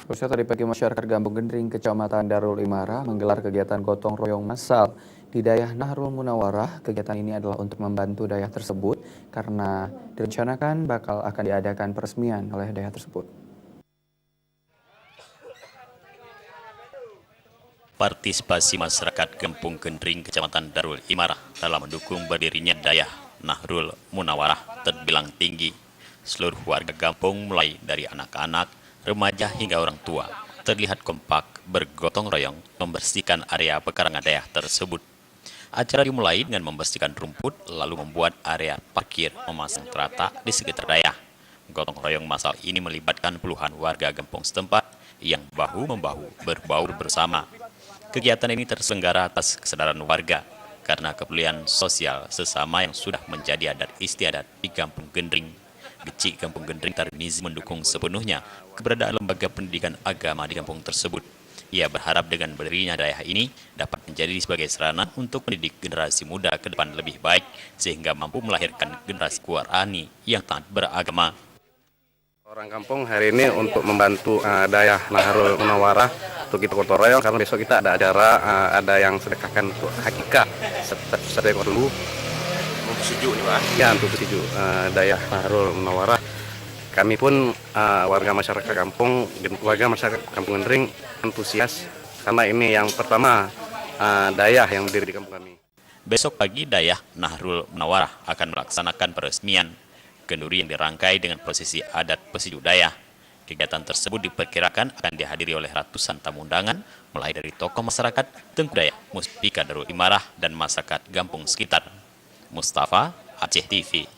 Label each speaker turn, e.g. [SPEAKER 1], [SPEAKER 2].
[SPEAKER 1] Pemirsa, tadi pagi masyarakat Gampung Gendring, Kecamatan Darul Imara menggelar kegiatan gotong royong massal di Dayah Nahrul Munawarah. Kegiatan ini adalah untuk membantu dayah tersebut karena direncanakan bakal akan diadakan peresmian oleh dayah tersebut.
[SPEAKER 2] Partisipasi masyarakat Gampung Gendring, Kecamatan Darul Imara dalam mendukung berdirinya Dayah Nahrul Munawarah terbilang tinggi. Seluruh warga kampung mulai dari anak-anak, remaja hingga orang tua terlihat kompak bergotong royong membersihkan area pekarangan dayah tersebut. Acara dimulai dengan membersihkan rumput lalu membuat area parkir memasang terata di sekitar dayah. Gotong royong massal ini melibatkan puluhan warga kampung setempat yang bahu-membahu berbaur bersama. Kegiatan ini terselenggara atas kesadaran warga karena kepedulian sosial sesama yang sudah menjadi adat istiadat di Kampung Gendring. Geci Kampung Gendring Tarmizi mendukung sepenuhnya keberadaan lembaga pendidikan agama di kampung tersebut. Ia berharap dengan berdirinya dayah ini dapat menjadi sebagai sarana untuk mendidik generasi muda ke depan lebih baik sehingga mampu melahirkan generasi Qurani yang taat beragama.
[SPEAKER 3] Orang kampung hari ini untuk membantu Dayah Nahrul Munawarah untuk kita gotong royong karena besok kita ada acara ada yang sedekahkan untuk hakikah sedekah dulu untuk sejuk nih Pak. Ya, untuk sejuk Dayah Nahrul Munawarah. Kami pun warga masyarakat Kampung Gendring antusias karena ini yang pertama dayah yang berdiri di kampung kami.
[SPEAKER 2] Besok pagi Dayah Nahrul Munawarah akan melaksanakan peresmian kenduri yang dirangkai dengan prosesi adat pesejuk dayah. Kegiatan tersebut diperkirakan akan dihadiri oleh ratusan tamu undangan, mulai dari tokoh masyarakat, Tengku Dayak, Muspika Darul Imarah, dan masyarakat kampung sekitar. Mustafa, Aceh TV.